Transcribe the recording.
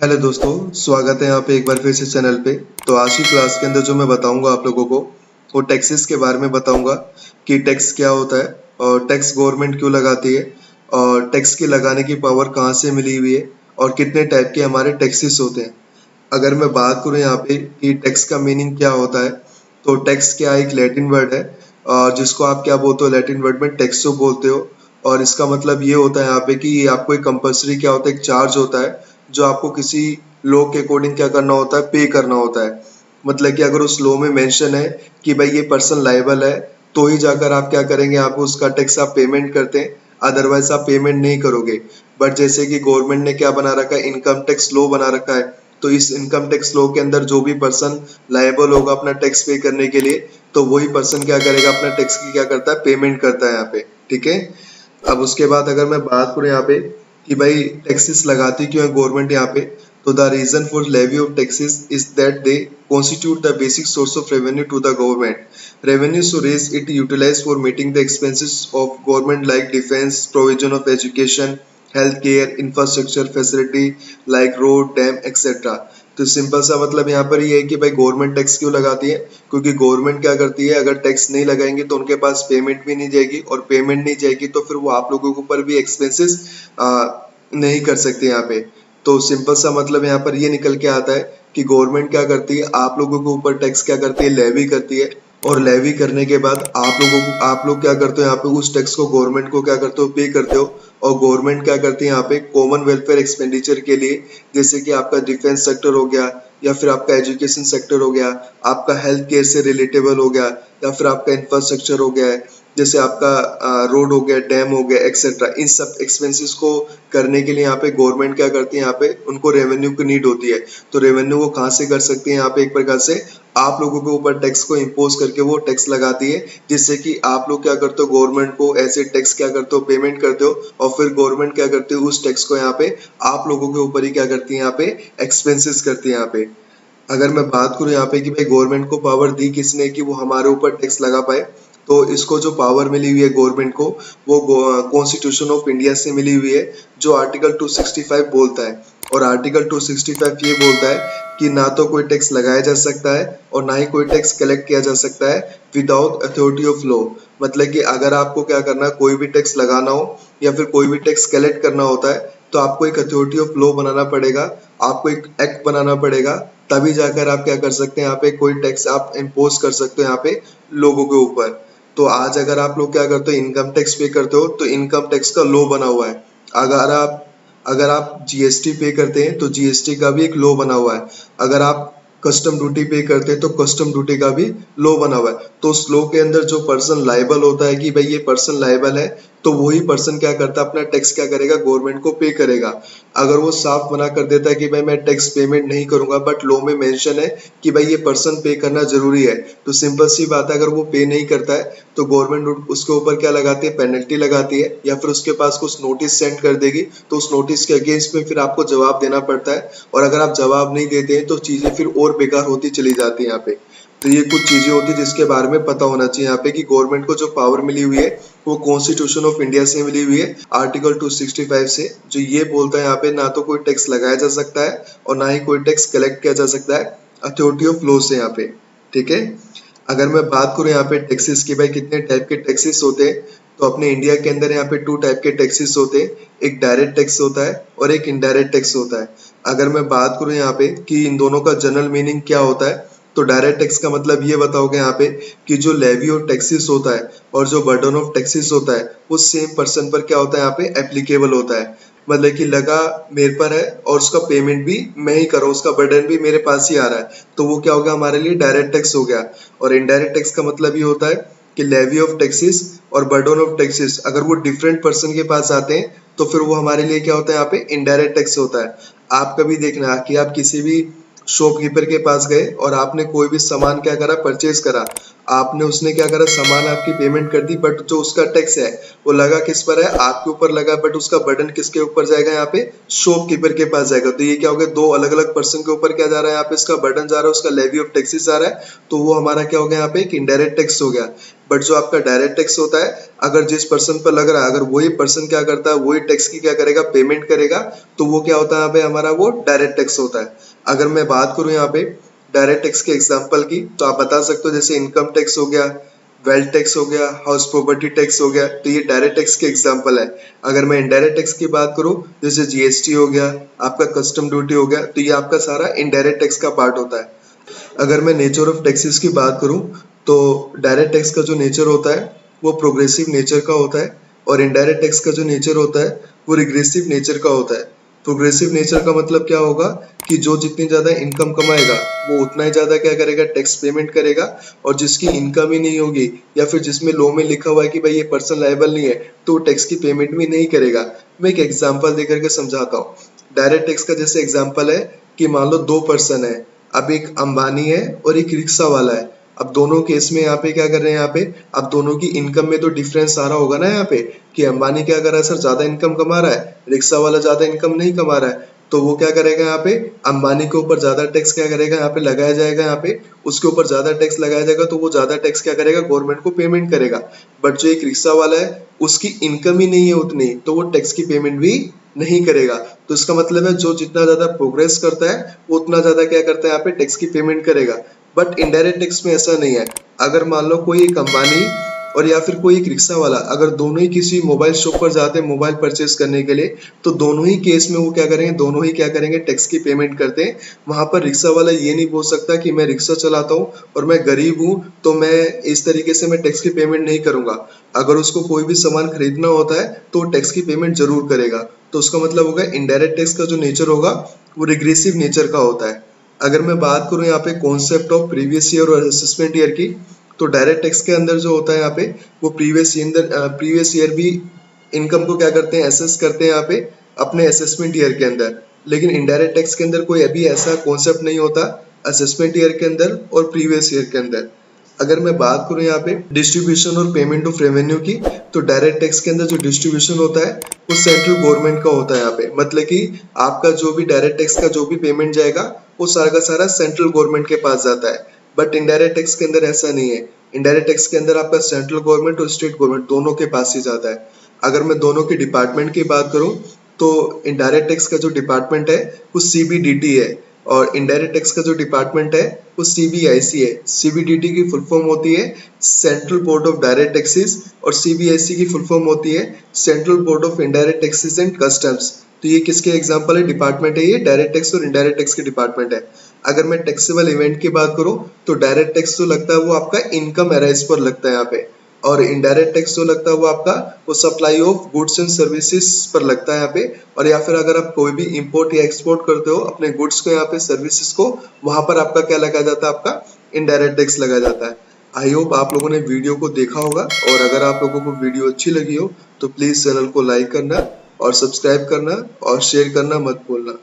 Hello दोस्तों, स्वागत है यहाँ पे एक बार फिर से चैनल पे। तो आज की क्लास के अंदर जो मैं बताऊंगा आप लोगों को वो टैक्सेस के बारे में बताऊंगा कि टैक्स क्या होता है और टैक्स गवर्नमेंट क्यों लगाती है और टैक्स के लगाने की पावर कहाँ से मिली हुई है और कितने टाइप के हमारे टैक्सेस होते हैं। अगर मैं बात करूँ यहाँ पे कि टैक्स का मीनिंग क्या होता है, तो टैक्स क्या एक लैटिन वर्ड है और जिसको आप क्या बोलते हो, लैटिन वर्ड में टैक्सो बोलते हो। और इसका मतलब ये होता है यहाँ पे कि आपको एक कंपल्सरी क्या होता है, एक चार्ज होता है जो आपको किसी लॉ के अकॉर्डिंग क्या करना होता है, पे करना होता है। मतलब कि अगर उस लॉ में मेंशन है कि भाई ये पर्सन लायबल है, तो ही जाकर आप क्या करेंगे, आप उसका टैक्स आप पेमेंट करते हैं, अदरवाइज आप पेमेंट नहीं करोगे। बट जैसे कि गवर्नमेंट ने क्या बना रखा है, इनकम टैक्स लॉ बना रखा है। तो इस इनकम टैक्स लॉ के अंदर जो भी पर्सन लायबल होगा अपना टैक्स पे करने के लिए, तो वही पर्सन क्या करेगा, अपना टैक्स की क्या करता है, पेमेंट करता है यहाँ पे। ठीक है। अब उसके बाद अगर मैं बात करूँ यहाँ पे कि भाई टैक्सेस लगाती क्यों है गवर्नमेंट यहाँ पे, तो the reason for levy of taxes is that they constitute the basic source of revenue to the government. Revenue so raised it utilized for meeting the expenses of government like defense, provision of education, healthcare, infrastructure facility like road, dam, etc. तो simple सा मतलब यहाँ पर ये है कि भाई government tax क्यों लगाती है, क्योंकि गवर्नमेंट क्या करती है, अगर टैक्स नहीं लगाएंगे तो उनके पास पेमेंट भी नहीं जाएगी और पेमेंट नहीं जाएगी तो फिर वो आप लोगों के ऊपर भी एक्सपेंसेस नहीं कर सकते यहाँ पे। तो सिंपल सा मतलब यहाँ पर ये निकल के आता है कि गवर्नमेंट क्या करती है, आप लोगों के ऊपर टैक्स क्या करती है, लेवी करती है। और लेवी करने के बाद आप लोग क्या करते हो यहाँ पे, उस टैक्स को गवर्नमेंट को क्या करते हो, पे करते हो। और गवर्नमेंट क्या करती है यहाँ पे, कॉमन वेलफेयर एक्सपेंडिचर के लिए, जैसे कि आपका डिफेंस सेक्टर हो गया या फिर आपका एजुकेशन सेक्टर हो गया, आपका हेल्थ केयर से रिलेटेबल हो गया, या फिर आपका इंफ्रास्ट्रक्चर हो गया है, जैसे आपका रोड हो गया, डैम हो गया, एक्सेट्रा। इन सब एक्सपेंसेस को करने के लिए यहाँ पे गवर्नमेंट क्या करती है, यहाँ पे उनको रेवेन्यू की नीड होती है। तो रेवेन्यू वो कहाँ से कर सकती है, यहाँ पे एक प्रकार से आप लोगों के ऊपर टैक्स को इम्पोज करके वो टैक्स लगाती है, जिससे कि आप लोग क्या करते हो, गवर्नमेंट को ऐसे टैक्स क्या करते हो, पेमेंट करते हो। और फिर गवर्नमेंट क्या करती है, उस टैक्स को यहाँ पे आप लोगों के ऊपर ही क्या करती है, यहाँ पे एक्सपेंसेस करती है यहाँ पे। अगर मैं बात करूँ यहाँ पे कि भाई गवर्नमेंट को पावर दी किसने कि वो हमारे ऊपर टैक्स लगा पाए, तो इसको जो पावर मिली हुई है गवर्नमेंट को, वो कॉन्स्टिट्यूशन ऑफ इंडिया से मिली हुई है, जो आर्टिकल 265 बोलता है। और आर्टिकल 265 ये बोलता है कि ना तो कोई टैक्स लगाया जा सकता है और ना ही कोई टैक्स कलेक्ट किया जा सकता है विदाउट अथॉरिटी ऑफ लॉ। मतलब कि अगर आपको क्या करना है, कोई भी टैक्स लगाना हो या फिर कोई भी टैक्स कलेक्ट करना होता है, तो आपको एक अथॉरिटी ऑफ लॉ बनाना पड़ेगा, आपको एक एक्ट बनाना पड़ेगा, तभी जाकर आप क्या कर सकते हैं, यहाँ पे कोई टैक्स आप इम्पोज कर सकते हो यहाँ पे लोगों के ऊपर। तो आज अगर आप लोग क्या करते हो, इनकम टैक्स पे करते हो, तो इनकम टैक्स का लॉ बना हुआ है। अगर आप जीएसटी पे करते हैं तो जीएसटी का भी एक लॉ बना हुआ है। अगर आप कस्टम ड्यूटी पे करते हैं तो कस्टम ड्यूटी का भी लॉ बना हुआ है। तो उस लॉ के अंदर जो पर्सन लायबल होता है कि भाई ये पर्सन लायबल है, तो वही पर्सन क्या करता है, अपना टैक्स क्या करेगा, गवर्नमेंट को पे करेगा। अगर वो साफ मना कर देता है कि भाई मैं टैक्स पेमेंट नहीं करूंगा, बट लॉ में मेंशन है कि भाई ये पर्सन पे करना जरूरी है, तो सिंपल सी बात है, अगर वो पे नहीं करता है तो गवर्नमेंट उसके ऊपर क्या लगाती है, पेनल्टी लगाती है, या फिर उसके पास कुछ नोटिस सेंड कर देगी। तो उस नोटिस के अगेंस्ट में फिर आपको जवाब देना पड़ता है, और अगर आप जवाब नहीं देते हैं तो चीजें फिर और बेकार होती चली जाती है यहाँ पे। तो ये कुछ चीजें होती है जिसके बारे में पता होना चाहिए यहाँ पे कि गवर्नमेंट को जो पावर मिली हुई है वो कॉन्स्टिट्यूशन ऑफ इंडिया से मिली हुई है, आर्टिकल 265 से, जो ये बोलता है यहाँ पे ना तो कोई टैक्स लगाया जा सकता है और ना ही कोई टैक्स कलेक्ट किया जा सकता है, अथॉरिटी ऑफ लॉ से यहाँ पे। ठीक है। अगर मैं बात करूँ यहाँ पे टैक्सेस की, भाई कितने टाइप के टैक्सेस होते हैं, तो अपने इंडिया के अंदर यहाँ पे 2 टाइप के टैक्सेस होते हैं, एक डायरेक्ट टैक्स होता है और एक इनडायरेक्ट टैक्स होता है। अगर मैं बात करूँ यहाँ पे कि इन दोनों का जनरल मीनिंग क्या होता है, तो डायरेक्ट टैक्स का मतलब ये बताओगे यहाँ पे कि जो लेवी ऑफ टैक्सेस होता है और जो बर्डन ऑफ टैक्सेस होता है वो सेम पर्सन पर क्या होता है, यहाँ पे एप्लीकेबल होता है। मतलब कि लगा मेरे पर है और उसका पेमेंट भी मैं ही कर रहा हूँ, उसका बर्डन भी मेरे पास ही आ रहा है, तो वो क्या हो गया, हमारे लिए डायरेक्ट टैक्स हो गया। और इनडायरेक्ट टैक्स का मतलब ये होता है कि लेवी ऑफ टैक्सेस और बर्डन ऑफ टैक्सेस अगर वो डिफरेंट पर्सन के पास आते हैं तो फिर वो हमारे लिए क्या होता है, यहाँ पे इनडायरेक्ट टैक्स होता है। आप कभी देखना कि आप किसी भी शॉपकीपर के पास गए और आपने कोई भी सामान क्या करा, परचेज करा, आपने उसने क्या करा, सामान आपकी पेमेंट कर दी, बट जो उसका टैक्स है वो लगा किस पर है, आपके ऊपर लगा, बट उसका बर्डन किसके ऊपर जाएगा, यहाँ पे शॉपकीपर के पास जाएगा। तो ये क्या हो गया, दो अलग अलग पर्सन के ऊपर क्या जा रहा है, यहाँ पे इसका बर्डन जा रहा है, उसका लेवी ऑफ टैक्सेस जा रहा है, तो वो हमारा क्या हो गया, यहाँ पे एक इनडायरेक्ट टैक्स हो गया। बट जो आपका डायरेक्ट टैक्स होता है, अगर जिस पर्सन पर लग रहा है, अगर वही पर्सन क्या करता है, वही टैक्स की क्या करेगा, पेमेंट करेगा, तो वो क्या होता है यहाँ पे हमारा, वो डायरेक्ट टैक्स होता है। अगर मैं बात करूँ यहाँ पे डायरेक्ट टैक्स के एग्जाम्पल की, तो आप बता सकते हो जैसे इनकम टैक्स हो गया, वेल्थ टैक्स हो गया, हाउस प्रॉपर्टी टैक्स हो गया, तो ये डायरेक्ट टैक्स के एग्जाम्पल है। अगर मैं इनडायरेक्ट टैक्स की बात करूँ, जैसे जीएसटी हो गया, आपका कस्टम ड्यूटी हो गया, तो ये आपका सारा इनडायरेक्ट टैक्स का पार्ट होता है। अगर मैं नेचर ऑफ टैक्सेस की बात करूं, तो डायरेक्ट टैक्स का जो नेचर होता है वो प्रोग्रेसिव नेचर का होता है, और इनडायरेक्ट टैक्स का जो नेचर होता है वो रिग्रेसिव नेचर का होता है। प्रोग्रेसिव नेचर का मतलब क्या होगा कि जो जितनी ज्यादा इनकम कमाएगा वो उतना ही ज्यादा क्या करेगा, टैक्स पेमेंट करेगा, और जिसकी इनकम ही नहीं होगी या फिर जिसमें लॉ में लिखा हुआ है कि भाई ये पर्सन लायबल नहीं है, तो टैक्स की पेमेंट भी नहीं करेगा। मैं एक एग्जाम्पल देकर के समझाता हूँ। डायरेक्ट टैक्स का जैसे एग्जाम्पल है कि मान लो दो पर्सन है, अब एक अंबानी है और एक रिक्शा वाला है। अब दोनों केस में यहाँ पे क्या कर रहे हैं, यहाँ पे अब दोनों की इनकम में तो डिफरेंस आ रहा होगा ना यहाँ पे, कि अंबानी क्या कर रहा है सर, ज्यादा इनकम कमा रहा है, रिक्शा वाला ज्यादा इनकम नहीं कमा रहा है, तो वो क्या करेगा यहाँ पे, अंबानी के ऊपर ज्यादा टैक्स क्या करेगा, यहाँ पे लगाया जाएगा, यहाँ पे उसके ऊपर ज्यादा टैक्स लगाया जाएगा, तो वो ज्यादा टैक्स क्या करेगा, गवर्नमेंट को पेमेंट करेगा। बट जो एक रिक्शा वाला है उसकी इनकम ही नहीं है उतनी, तो वो टैक्स की पेमेंट भी नहीं करेगा। तो इसका मतलब है जो जितना ज्यादा प्रोग्रेस करता है वो उतना ज्यादा क्या करता है, यहाँ पे टैक्स की पेमेंट करेगा। बट इनडायरेक्ट टैक्स में ऐसा नहीं है। अगर मान लो कोई एक अंबानी और या फिर कोई एक रिक्शा वाला, अगर दोनों ही किसी मोबाइल शॉप पर जाते हैं मोबाइल परचेस करने के लिए, तो दोनों ही केस में वो क्या करेंगे, दोनों ही क्या करेंगे, टैक्स की पेमेंट करते हैं। वहां पर रिक्शा वाला ये नहीं बोल सकता कि मैं रिक्शा चलाता हूँ और मैं गरीब हूँ तो मैं इस तरीके से मैं टैक्स की पेमेंट नहीं करूंगा। अगर उसको कोई भी सामान खरीदना होता है तो टैक्स की पेमेंट जरूर करेगा। तो उसका मतलब होगा इनडायरेक्ट टैक्स का जो नेचर होगा वो रिग्रेसिव नेचर का होता है। अगर मैं बात करूं यहाँ पे कॉन्सेप्ट ऑफ प्रीवियस ईयर और असेसमेंट ईयर की, तो डायरेक्ट टैक्स के अंदर जो होता है यहाँ पे वो प्रीवियस ईयर भी इनकम को क्या करते हैं, एसेस करते हैं यहाँ पे अपने असेसमेंट ईयर के अंदर। लेकिन इनडायरेक्ट टैक्स के अंदर कोई अभी ऐसा कॉन्सेप्ट नहीं होता असेसमेंट ईयर के अंदर और प्रीवियस ईयर के अंदर। अगर मैं बात करूं यहाँ पे डिस्ट्रीब्यूशन और पेमेंट ऑफ रेवेन्यू की, तो डायरेक्ट टैक्स के अंदर जो डिस्ट्रीब्यूशन होता है वो सेंट्रल गवर्नमेंट का होता है यहाँ पे। मतलब कि आपका जो भी डायरेक्ट टैक्स का जो भी पेमेंट जाएगा वो सारा का सारा सेंट्रल गवर्नमेंट के पास जाता है। बट इनडायरेक्ट टैक्स के अंदर ऐसा नहीं है। इनडायरेक्ट टैक्स के अंदर आपका सेंट्रल गवर्नमेंट और स्टेट गवर्नमेंट दोनों के पास ही जाता है। अगर मैं दोनों के डिपार्टमेंट की बात करूं, तो इनडायरेक्ट टैक्स का जो डिपार्टमेंट है वो सीबीडीटी है, और इनडायरेक्ट टैक्स का जो डिपार्टमेंट है वो सीबीआईसी है। सीबीडीटी की फुल फॉर्म होती है central board of direct taxes, और सीबीआईसी की फुल फॉर्म होती है central board of indirect taxes and customs. तो ये किसके एग्जांपल है, डिपार्टमेंट है ये, डायरेक्ट टैक्स और इनडायरेक्ट टैक्स के डिपार्टमेंट है। अगर मैं टैक्सेबल इवेंट की बात करूं, तो डायरेक्ट टैक्स जो लगता है वो आपका इनकम अराइज पर लगता है यहाँ पे, और इनडायरेक्ट टैक्स जो लगता है वो आपका वो supply of goods and services पर लगता है यहाँ पे। और या फिर अगर आप कोई भी इंपोर्ट या एक्सपोर्ट करते हो अपने गुड्स को यहाँ पे, सर्विसेज को, वहां पर आपका क्या लगाया जाता है, आपका इनडायरेक्ट टैक्स लगाया जाता है। आई होप आप लोगों ने वीडियो को देखा होगा, और अगर आप लोगों को वीडियो अच्छी लगी हो तो प्लीज चैनल को लाइक करना और सब्सक्राइब करना और शेयर करना मत भूलना।